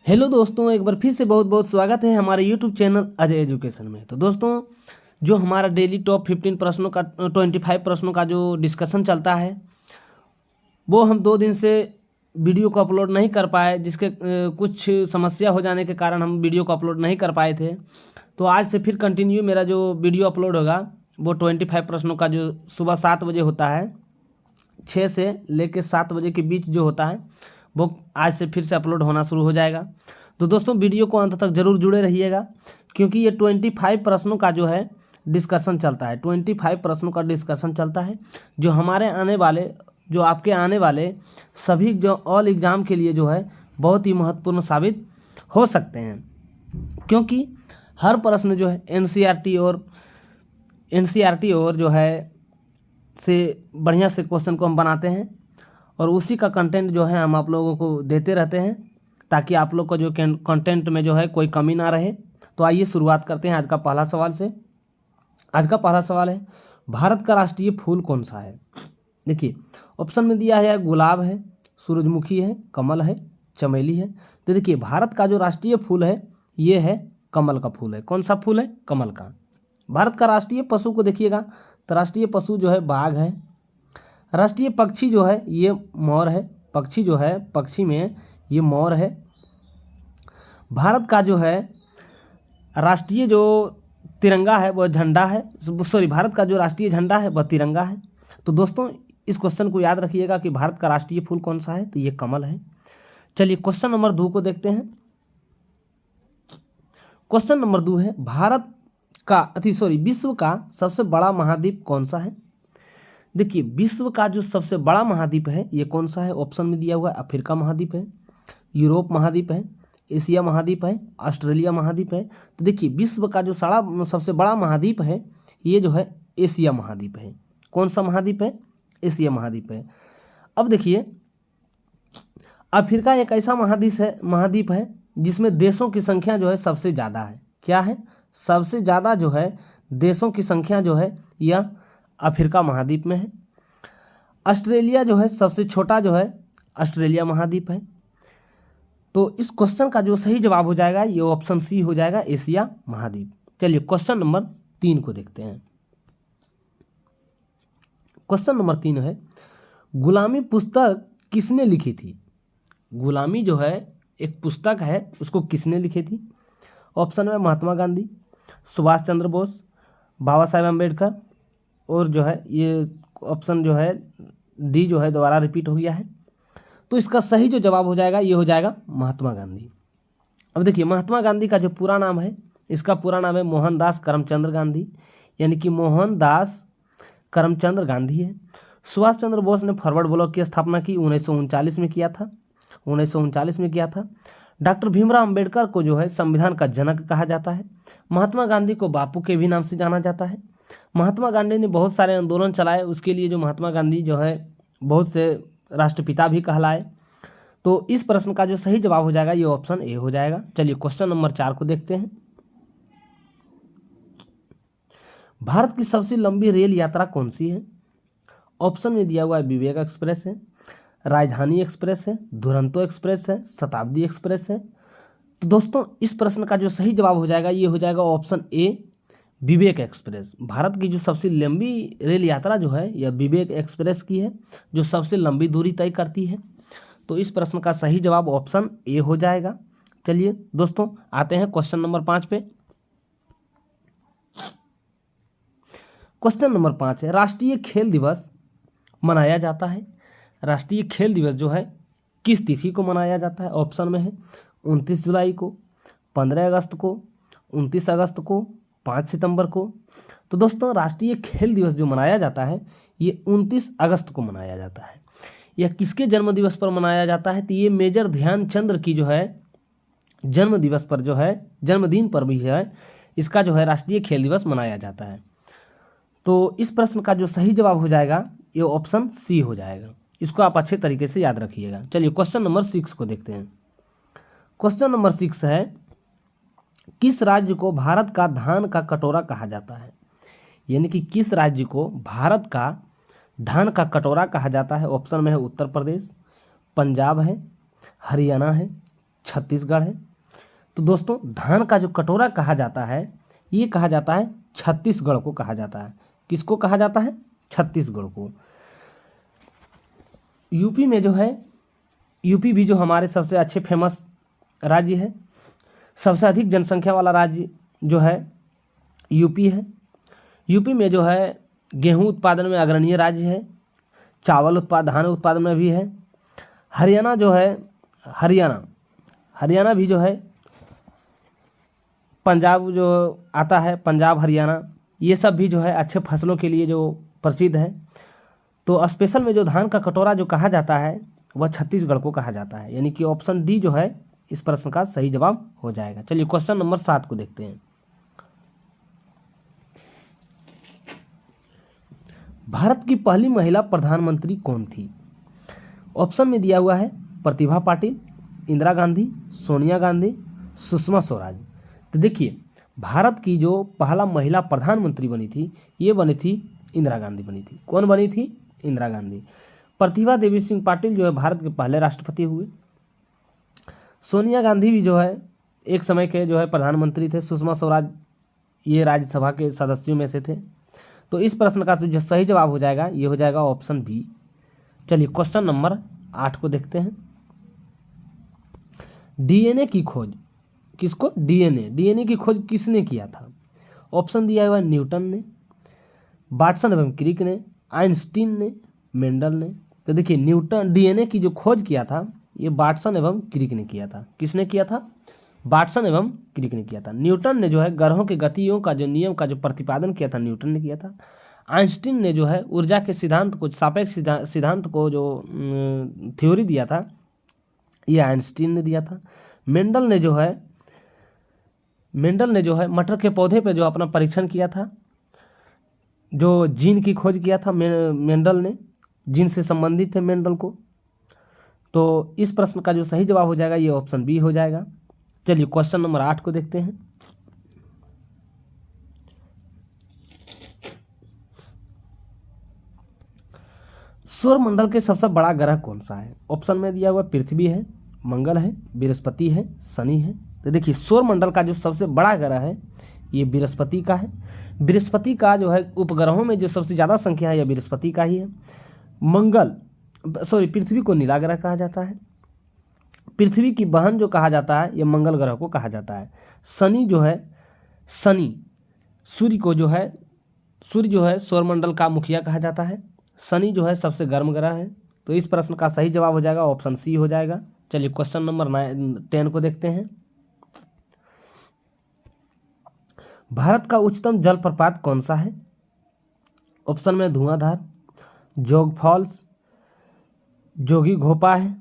Hello दोस्तों, एक बार फिर से बहुत बहुत स्वागत है हमारे यूट्यूब चैनल अजय एजुकेशन में। तो दोस्तों, जो हमारा डेली टॉप 15 प्रश्नों का 25 प्रश्नों का जो डिस्कशन चलता है, वो हम 2 दिन से वीडियो को अपलोड नहीं कर पाए, जिसके कुछ समस्या हो जाने के कारण हम वीडियो को अपलोड नहीं कर पाए थे। तो आज से फिर कंटिन्यू मेरा जो वीडियो अपलोड होगा वो 25 प्रश्नों का, जो सुबह 7 बजे होता है, 6 से लेकर 7 बजे के बीच जो होता है, वो आज से फिर से अपलोड होना शुरू हो जाएगा। तो दोस्तों, वीडियो को अंत तक जरूर जुड़े रहिएगा, क्योंकि ये 25 प्रश्नों का जो है डिस्कशन चलता है। 25 प्रश्नों का डिस्कशन चलता है, जो हमारे आने वाले, जो आपके आने वाले सभी जो ऑल एग्ज़ाम के लिए जो है बहुत ही महत्वपूर्ण साबित हो सकते हैं। क्योंकि हर प्रश्न जो है एनसीईआरटी और जो है से बढ़िया से क्वेश्चन को हम बनाते हैं, और उसी का कंटेंट जो है हम आप लोगों को देते रहते हैं, ताकि आप लोग को जो कंटेंट में जो है कोई कमी ना रहे। तो आइए शुरुआत करते हैं आज का पहला सवाल से। आज का पहला सवाल है, भारत का राष्ट्रीय फूल कौन सा है? देखिए, ऑप्शन में दिया है गुलाब है, सूरजमुखी है, कमल है, चमेली है। तो देखिए, भारत का जो राष्ट्रीय फूल है ये है कमल का फूल है। कौन सा फूल है? कमल का। भारत का राष्ट्रीय पशु को देखिएगा, तो राष्ट्रीय पशु जो है बाघ है। राष्ट्रीय पक्षी जो है ये मोर है। पक्षी जो है, पक्षी में ये मोर है। भारत का जो है राष्ट्रीय जो तिरंगा है वह झंडा है, सॉरी, भारत का जो राष्ट्रीय झंडा है वह तिरंगा है। तो दोस्तों, इस क्वेश्चन को याद रखिएगा कि भारत का राष्ट्रीय फूल कौन सा है, तो ये कमल है। चलिए क्वेश्चन नंबर 2 को देखते हैं। क्वेश्चन नंबर 2 है, भारत का विश्व का सबसे बड़ा महाद्वीप कौन सा है? देखिए, विश्व का जो सबसे बड़ा महाद्वीप है ये कौन सा है? ऑप्शन में दिया हुआ है अफ्रीका महाद्वीप है, यूरोप महाद्वीप है, एशिया महाद्वीप है, ऑस्ट्रेलिया महाद्वीप है। तो देखिए, विश्व का जो सबसे बड़ा महाद्वीप है ये जो है एशिया महाद्वीप है। कौन सा महाद्वीप है? एशिया महाद्वीप है। अब देखिए, अफ्रीका एक ऐसा महाद्वीप है जिसमें देशों की संख्या जो है सबसे ज़्यादा है। क्या है? सबसे ज़्यादा जो है देशों की संख्या जो है यह अफ्रीका महाद्वीप में है। ऑस्ट्रेलिया जो है सबसे छोटा जो है ऑस्ट्रेलिया महाद्वीप है। तो इस क्वेश्चन का जो सही जवाब हो जाएगा ये ऑप्शन सी हो जाएगा, एशिया महाद्वीप। चलिए क्वेश्चन नंबर 3 को देखते हैं। क्वेश्चन नंबर 3 है, गुलामी पुस्तक किसने लिखी थी? गुलामी जो है एक पुस्तक है, उसको किसने लिखी थी? ऑप्शन में महात्मा गांधी, सुभाष चंद्र बोस, बाबा साहेब अम्बेडकर, और जो है ये ऑप्शन जो है डी जो है दोबारा रिपीट हो गया है। तो इसका सही जो जवाब हो जाएगा ये हो जाएगा महात्मा गांधी। अब देखिए, महात्मा गांधी का जो पूरा नाम है, इसका पूरा नाम है मोहनदास करमचंद गांधी, यानी कि मोहनदास करमचंद गांधी है। सुभाष चंद्र बोस ने फॉरवर्ड ब्लॉक की स्थापना की 1939 में किया था। 1939 में किया था। डॉक्टर भीमराव अंबेडकर को जो है संविधान का जनक कहा जाता है। महात्मा गांधी को बापू के भी नाम से जाना जाता है। महात्मा गांधी ने बहुत सारे आंदोलन चलाए, उसके लिए जो महात्मा गांधी जो है बहुत से राष्ट्रपिता भी कहलाए। तो इस प्रश्न का जो सही जवाब हो जाएगा ये ऑप्शन ए हो जाएगा। चलिए क्वेश्चन नंबर 4 को देखते हैं। भारत की सबसे लंबी रेल यात्रा कौन सी है? ऑप्शन में दिया हुआ है विवेक एक्सप्रेस है, राजधानी एक्सप्रेस है, दुरंतो एक्सप्रेस है, शताब्दी एक्सप्रेस है। तो दोस्तों, इस प्रश्न का जो सही जवाब हो जाएगा ये हो जाएगा option A, Vivek express. Bharat की जो सबसे लंबी रेल यात्रा जो है यह विवेक एक्सप्रेस की है, जो सबसे लंबी दूरी तय करती है। तो इस प्रश्न का सही जवाब ऑप्शन ए हो जाएगा। चलिए दोस्तों, आते हैं क्वेश्चन नंबर 5 पे। क्वेश्चन नंबर 5 है, राष्ट्रीय खेल दिवस मनाया जाता है। राष्ट्रीय खेल दिवस जो है किस तिथि को मनाया जाता है? ऑप्शन में है 29 जुलाई को, 15 अगस्त को, 29 अगस्त को, 5 सितंबर को। तो दोस्तों, राष्ट्रीय खेल दिवस जो मनाया जाता है ये 29 अगस्त को मनाया जाता है। यह किसके जन्म दिवस पर मनाया जाता है? तो ये मेजर ध्यानचंद की जो है जन्म दिवस पर जो है, जन्मदिन पर भी है, इसका जो है राष्ट्रीय खेल दिवस मनाया जाता है। तो इस प्रश्न का जो सही जवाब हो जाएगा ये ऑप्शन सी हो जाएगा। इसको आप अच्छे तरीके से याद रखिएगा। चलिए क्वेश्चन नंबर 6 को देखते हैं। क्वेश्चन नंबर 6 है, किस राज्य को भारत का धान का कटोरा कहा जाता है? यानी कि किस राज्य को भारत का धान का कटोरा कहा जाता है? ऑप्शन में है उत्तर प्रदेश, पंजाब है, हरियाणा है, छत्तीसगढ़ है। तो दोस्तों धान का जो कटोरा कहा जाता है ये कहा जाता है छत्तीसगढ़ को कहा जाता है। किसको कहा जाता है? छत्तीसगढ़ को। यूपी में जो है, यूपी भी जो हमारे सबसे अच्छे फेमस राज्य है, सबसे अधिक जनसंख्या वाला राज्य जो है यूपी है। यूपी में जो है गेहूं उत्पादन में अग्रणीय राज्य है, चावल धान उत्पादन में भी है। हरियाणा जो है, हरियाणा भी जो है, पंजाब जो आता है, पंजाब हरियाणा, ये सब भी जो है अच्छे फसलों के लिए जो प्रसिद्ध है। तो स्पेशल में जो धान का कटोरा जो कहा जाता है वह छत्तीसगढ़ को कहा जाता है, यानी कि ऑप्शन डी जो है इस प्रश्न का सही जवाब हो जाएगा। चलिए क्वेश्चन नंबर 7 को देखते हैं। भारत की पहली महिला प्रधानमंत्री कौन थी? ऑप्शन में दिया हुआ है प्रतिभा पाटिल, इंदिरा गांधी, सोनिया गांधी, सुषमा स्वराज। तो देखिए भारत की जो पहला महिला प्रधानमंत्री बनी थी ये बनी थी इंदिरा गांधी बनी थी। कौन बनी थी? इंदिरा गांधी। प्रतिभा देवी सिंह पाटिल जो है भारत के पहले राष्ट्रपति हुए। सोनिया गांधी भी जो है एक समय के जो है प्रधानमंत्री थे। सुषमा स्वराज ये राज्यसभा के सदस्यों में से थे। तो इस प्रश्न का जो सही जवाब हो जाएगा ये हो जाएगा ऑप्शन बी। चलिए क्वेश्चन नंबर 8 को देखते हैं। डीएनए की खोज किसको? डीएनए की खोज किसने किया था? ऑप्शन दिया हुआ न्यूटन ने, वाटसन एवं क्रिक ने, आइंस्टीन ने, मेंडल ने। तो देखिए न्यूटन डीएनए की जो खोज किया था ये वाटसन एवं क्रिक ने किया था। किसने किया था? वाटसन एवं क्रिक ने किया था। न्यूटन ने जो है ग्रहों के गतियों का जो नियम का जो प्रतिपादन किया था न्यूटन ने किया था। आइंस्टीन ने जो है ऊर्जा के सिद्धांत को, सापेक्ष सिद्धांत को जो थ्योरी दिया था ये आइंस्टीन ने दिया था। मेंडल ने जो है मटर के पौधे पे जो अपना परीक्षण किया था, जो जीन की खोज किया था मेंडल ने, जीन से संबंधित थे मेंडल को। तो इस प्रश्न का जो सही जवाब हो जाएगा ये ऑप्शन बी हो जाएगा। चलिए क्वेश्चन नंबर 8 को देखते हैं। सौरमंडल के सबसे बड़ा ग्रह कौन सा है? ऑप्शन में दिया हुआ पृथ्वी है, मंगल है, बृहस्पति है, शनि है। तो देखिए सौरमंडल का जो सबसे बड़ा ग्रह है ये बृहस्पति का है। बृहस्पति का जो है उपग्रहों में जो सबसे ज़्यादा संख्या है यह बृहस्पति का ही है। पृथ्वी को नीला ग्रह कहा जाता है। पृथ्वी की बहन जो कहा जाता है यह मंगल ग्रह को कहा जाता है। शनि सूर्य जो है सौरमंडल का मुखिया कहा जाता है। शनि जो है सबसे गर्म ग्रह है। तो इस प्रश्न का सही जवाब हो जाएगा ऑप्शन सी हो जाएगा। चलिए क्वेश्चन नंबर 10 को देखते हैं। भारत का उच्चतम जलप्रपात कौन सा है? ऑप्शन में धुआंधार, जोग फॉल्स, जोगी घोपा है,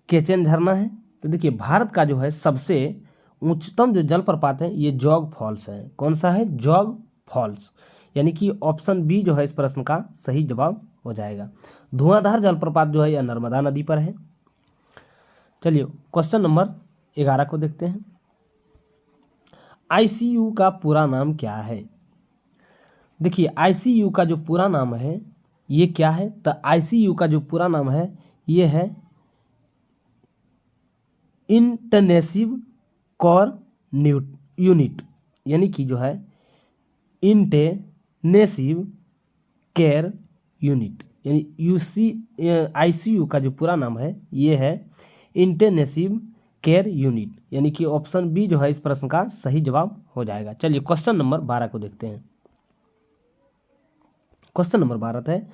केचन झरना है। तो देखिए भारत का जो है सबसे उच्चतम जो जलप्रपात है ये जोग फॉल्स है। कौन सा है? जोग फॉल्स, यानी कि ऑप्शन बी जो है इस प्रश्न का सही जवाब हो जाएगा। धुआंधार जलप्रपात जो है यह नर्मदा नदी पर है। चलिए क्वेश्चन नंबर 11 को देखते हैं। आईसीयू का पूरा नाम क्या है? देखिए आईसीयू का जो पूरा नाम है ये क्या है? तो आईसीयू का जो पूरा नाम है ये है इंटेंसिव कोर यूनिट, यानी कि जो है इंटेंसिव केयर यूनिट, यानी आईसीयू का जो पूरा नाम है ये है इंटेंसिव केयर यूनिट, यानी कि ऑप्शन बी जो है इस प्रश्न का सही जवाब हो जाएगा। चलिए क्वेश्चन नंबर 12 को देखते हैं। क्वेश्चन नंबर 12 है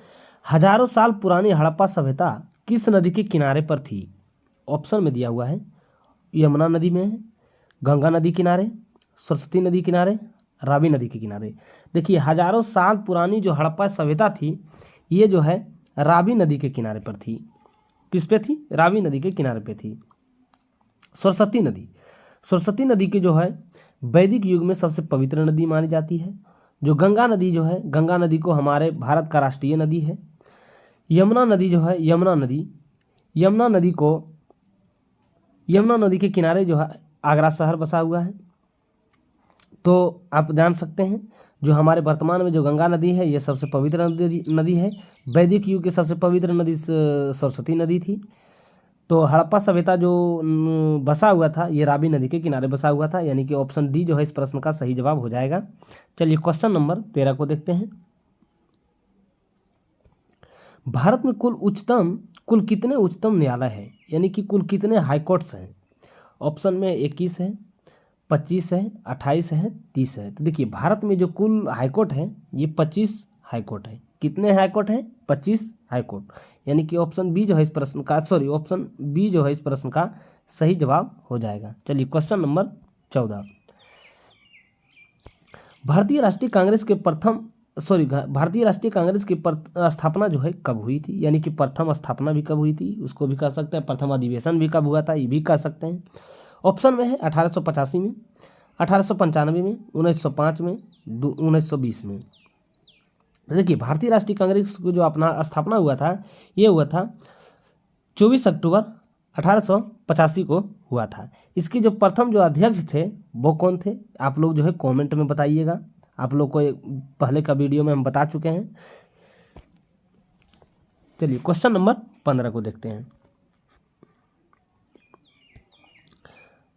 हजारों साल पुरानी हड़प्पा सभ्यता किस नदी के किनारे पर थी? ऑप्शन में दिया हुआ है यमुना नदी में है, गंगा नदी किनारे, सरस्वती नदी किनारे, रावी नदी के किनारे। देखिए हजारों साल पुरानी जो हड़प्पा सभ्यता थी ये जो है रावी नदी के किनारे पर थी। किस पे थी? रावी नदी के किनारे पे थी। सरस्वती नदी की जो है वैदिक युग में सबसे पवित्र नदी मानी जाती है। जो गंगा नदी जो है, गंगा नदी को हमारे भारत का राष्ट्रीय नदी है। यमुना नदी जो है, यमुना नदी के किनारे जो है आगरा शहर बसा हुआ है। तो आप जान सकते हैं जो हमारे वर्तमान में जो गंगा नदी है ये सबसे पवित्र नदी है। वैदिक युग की सबसे पवित्र नदी सरस्वती नदी थी। तो हड़प्पा सभ्यता जो बसा हुआ था ये रावी नदी के किनारे बसा हुआ था, यानी कि ऑप्शन डी जो है इस प्रश्न का सही जवाब हो जाएगा। चलिए क्वेश्चन नंबर 13 को देखते हैं। भारत में कुल कितने उच्चतम न्यायालय हैं, यानी कि कुल कितने हाईकोर्ट्स हैं? ऑप्शन में 21 है, 25 है, 28 है, 30 है। तो देखिए भारत में जो कुल हाईकोर्ट है ये 25 हाईकोर्ट है। कितने हाईकोर्ट हैं? 25 हाईकोर्ट, यानी कि ऑप्शन बी जो है इस प्रश्न का ऑप्शन बी जो है इस प्रश्न का सही जवाब हो जाएगा। चलिए क्वेश्चन नंबर 14। भारतीय राष्ट्रीय कांग्रेस की स्थापना जो है कब हुई थी, यानी कि प्रथम स्थापना भी कब हुई थी, उसको भी कह सकते हैं। प्रथम अधिवेशन भी कब हुआ था, ये भी कह सकते हैं। ऑप्शन में है 1885 में, 1895 में, 1905 में, 1920 में। देखिए भारतीय राष्ट्रीय कांग्रेस को जो अपना स्थापना हुआ था ये हुआ था 24 अक्टूबर 1885 को हुआ था। इसके जो प्रथम जो अध्यक्ष थे वो कौन थे, आप लोग जो है कमेंट में बताइएगा। आप लोग को पहले का वीडियो में हम बता चुके हैं। चलिए क्वेश्चन नंबर 15 को देखते हैं।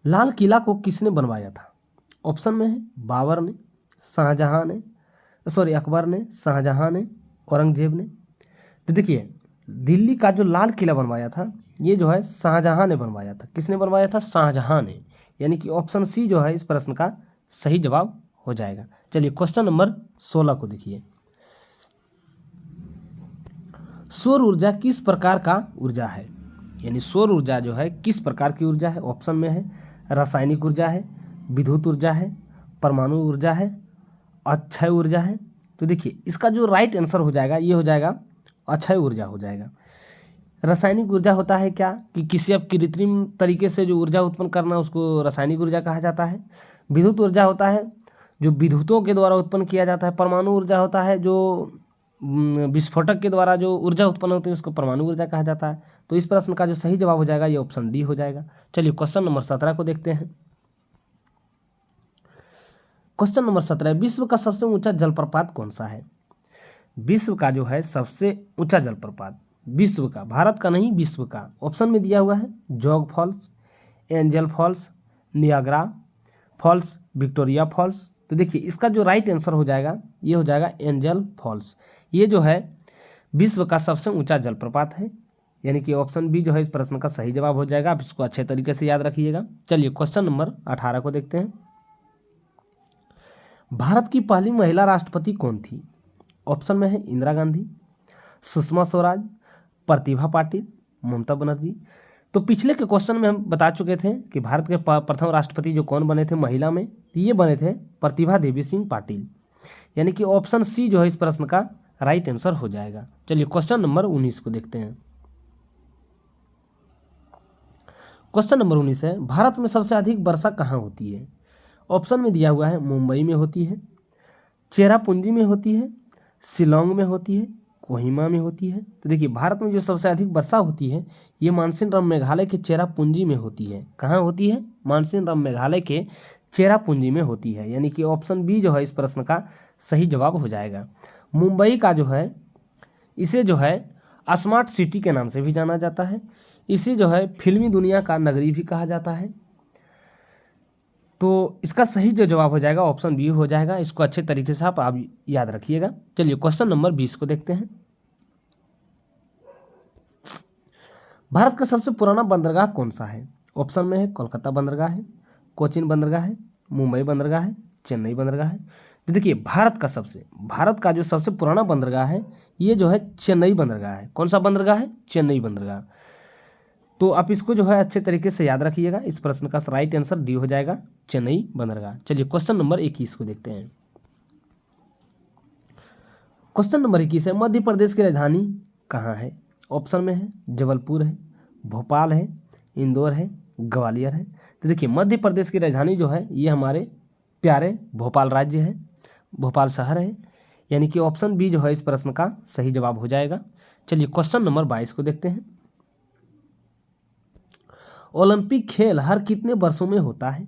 लाल किला को किसने बनवाया था? ऑप्शन में है बाबर ने, शाहजहां ने, अकबर ने, शाहजहां ने, औरंगजेब ने। तो देखिए दिल्ली का जो लाल किला बनवाया था ये जो है शाहजहां ने बनवाया था। किसने बनवाया था? शाहजहां ने, यानी कि ऑप्शन सी जो है इस प्रश्न का सही जवाब हो जाएगा। चलिए क्वेश्चन नंबर 16 को देखिए। सौर ऊर्जा किस प्रकार का ऊर्जा है, यानी सौर ऊर्जा जो है किस प्रकार की ऊर्जा है? ऑप्शन में है रासायनिक ऊर्जा है, विद्युत ऊर्जा है, परमाणु ऊर्जा है, अक्षय ऊर्जा है। तो देखिए इसका जो राइट आंसर हो जाएगा ये हो जाएगा अक्षय ऊर्जा हो जाएगा। रासायनिक ऊर्जा होता है क्या कि किसी अब कृत्रिम तरीके से जो ऊर्जा उत्पन्न करना उसको रासायनिक ऊर्जा कहा जाता है। विद्युत ऊर्जा होता है जो विद्युतों के द्वारा उत्पन्न किया जाता है। परमाणु ऊर्जा होता है जो विस्फोटक के द्वारा जो ऊर्जा उत्पन्न होती है उसको परमाणु ऊर्जा कहा जाता है। तो इस प्रश्न का जो सही जवाब हो जाएगा ये ऑप्शन डी हो जाएगा। चलिए क्वेश्चन नंबर 17 को देखते हैं। क्वेश्चन नंबर 17, विश्व का सबसे ऊंचा जलप्रपात कौन सा है? विश्व का जो है सबसे ऊंचा जलप्रपात, विश्व का, भारत का नहीं, विश्व का। ऑप्शन में दिया हुआ है Jog Falls, Angel Falls, Niagara Falls, Victoria Falls. तो देखिए इसका जो राइट आंसर हो जाएगा ये हो जाएगा एंजल फॉल्स। ये जो है विश्व का सबसे ऊंचा जलप्रपात है, यानी कि ऑप्शन बी जो है इस प्रश्न का सही जवाब हो जाएगा। आप इसको अच्छे तरीके से याद रखिएगा। चलिए क्वेश्चन नंबर 18 को देखते हैं। भारत की पहली महिला राष्ट्रपति कौन थी? ऑप्शन में है इंदिरा गांधी, सुषमा स्वराज, प्रतिभा पाटिल, ममता बनर्जी। तो पिछले के क्वेश्चन में हम बता चुके थे कि भारत के प्रथम राष्ट्रपति जो कौन बने थे महिला में, तो ये बने थे प्रतिभा देवी सिंह पाटिल, यानी कि ऑप्शन सी जो है इस प्रश्न का राइट आंसर हो जाएगा। चलिए क्वेश्चन नंबर 19 को देखते हैं। क्वेश्चन नंबर 19 है, भारत में सबसे अधिक वर्षा कहाँ होती है? ऑप्शन में दिया हुआ है मुंबई में होती है, चेरापूंजी में होती है, शिलोंग में होती है, कोहिमा में होती है। तो देखिए भारत में जो सबसे अधिक वर्षा होती है ये मानसीन मेघालय के चेरापूंजी में होती है। कहाँ होती है? मानसीन मेघालय के चेरापूंजी में होती है, यानी कि ऑप्शन बी जो है इस प्रश्न का सही जवाब हो जाएगा। मुंबई का जो है इसे जो है स्मार्ट सिटी के नाम से भी जाना जाता है। इसे जो है फिल्मी दुनिया का नगरी भी कहा जाता है। तो इसका सही जो जवाब हो जाएगा ऑप्शन बी हो जाएगा। इसको अच्छे तरीके से आप याद रखिएगा। चलिए क्वेश्चन नंबर 20 को देखते हैं। भारत का सबसे पुराना बंदरगाह कौन सा है? ऑप्शन में है कोलकाता बंदरगाह है, कोचीन बंदरगाह है, मुंबई बंदरगाह है, चेन्नई बंदरगाह है। तो देखिए भारत का जो सबसे पुराना बंदरगाह है ये जो है चेन्नई बंदरगाह है। कौन सा बंदरगाह है? चेन्नई बंदरगाह। तो आप इसको जो है अच्छे तरीके से याद रखिएगा। इस प्रश्न का राइट आंसर डी हो जाएगा, चेन्नई बंदरगाह। चलिए क्वेश्चन नंबर 21 को देखते हैं। क्वेश्चन नंबर 21 है, मध्य प्रदेश की राजधानी कहाँ है? ऑप्शन में है जबलपुर है, भोपाल है, इंदौर है, ग्वालियर है। तो देखिए मध्य प्रदेश की राजधानी जो है ये हमारे प्यारे भोपाल राज्य है, भोपाल शहर है, यानी कि ऑप्शन बी जो है इस प्रश्न का सही जवाब हो जाएगा। चलिए क्वेश्चन नंबर 22 को देखते हैं। ओलंपिक खेल हर कितने वर्षों में होता है?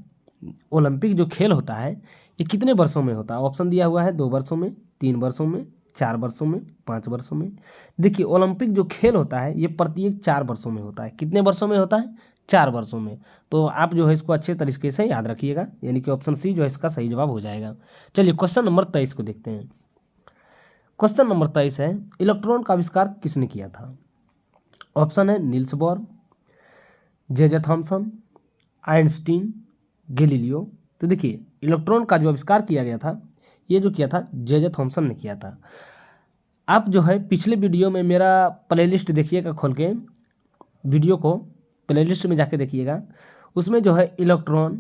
ओलंपिक जो खेल होता है ये कितने वर्षों में होता है? ऑप्शन दिया हुआ है 2 वर्षों में, 3 वर्षों में, 4 वर्षों में, 5 वर्षों में। देखिए ओलंपिक जो खेल होता है ये प्रत्येक 4 वर्षों में होता है। कितने वर्षों में होता है? 4 वर्षों में। तो आप जो है इसको अच्छे तरीके से याद रखिएगा, यानी कि ऑप्शन सी जो है इसका सही जवाब हो जाएगा। चलिए क्वेश्चन नंबर 23 को देखते हैं। क्वेश्चन नंबर 23 है, इलेक्ट्रॉन का आविष्कार किसने किया था? ऑप्शन है Niels Bohr, J Thomson, Einstein, Galileo. तो देखिए इलेक्ट्रॉन का जो आविष्कार किया गया था, ये जो किया था जे थॉमसन ने किया था। आप जो है पिछले वीडियो में मेरा प्लेलिस्ट देखिएगा, खोल के वीडियो को प्लेलिस्ट में जाके देखिएगा। उसमें जो है इलेक्ट्रॉन,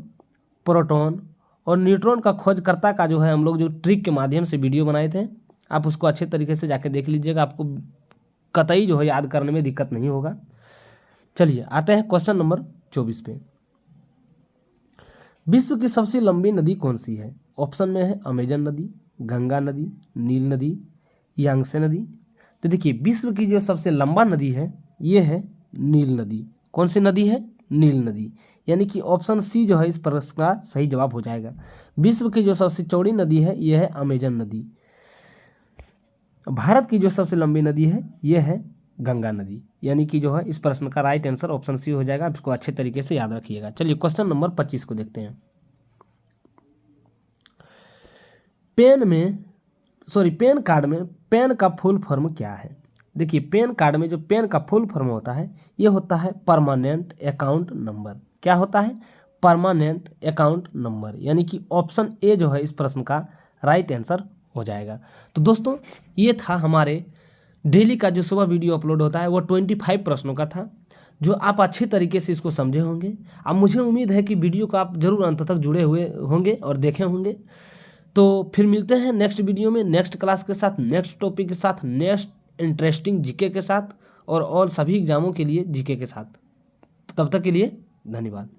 प्रोटॉन और न्यूट्रॉन का खोजकर्ता का जो है हम लोग जो ट्रिक के माध्यम से वीडियो बनाए थे, आप उसको अच्छे तरीके से जाके देख लीजिएगा, आपको कतई जो है याद करने में दिक्कत नहीं होगा। चलिए आते हैं क्वेश्चन नंबर 24 पे। विश्व की सबसे लंबी नदी कौन सी है? ऑप्शन में है अमेजन नदी, गंगा नदी, नील नदी, यांगसे नदी। तो देखिए विश्व की जो सबसे लंबा नदी है ये है नील नदी। कौन सी नदी है? नील नदी, यानी कि ऑप्शन सी जो है इस प्रश्न का सही जवाब हो जाएगा। विश्व की जो सबसे चौड़ी नदी है ये है अमेजन नदी। भारत की जो सबसे लंबी नदी है ये है गंगा नदी, यानी कि जो है इस प्रश्न का राइट आंसर ऑप्शन सी हो जाएगा। आप इसको अच्छे तरीके से याद रखिएगा। चलिए क्वेश्चन नंबर 25 को देखते हैं। पेन कार्ड में पेन का फुल फॉर्म क्या है? देखिए पेन कार्ड में जो पेन का फुल फॉर्म होता है ये होता है परमानेंट अकाउंट नंबर। क्या होता है? परमानेंट अकाउंट नंबर, यानी कि ऑप्शन ए जो है इस प्रश्न का राइट आंसर हो जाएगा। तो दोस्तों ये था हमारे डेली का जो सुबह वीडियो अपलोड होता है वो 25 प्रश्नों का था, जो आप अच्छे तरीके से इसको समझे होंगे। अब मुझे उम्मीद है कि वीडियो को आप जरूर अंत तक जुड़े हुए होंगे और देखे होंगे। तो फिर मिलते हैं नेक्स्ट वीडियो में, नेक्स्ट क्लास के साथ, नेक्स्ट टॉपिक के साथ, नेक्स्ट इंटरेस्टिंग जीके के साथ और सभी एग्जामों के लिए जीके के साथ। तब तक के लिए धन्यवाद।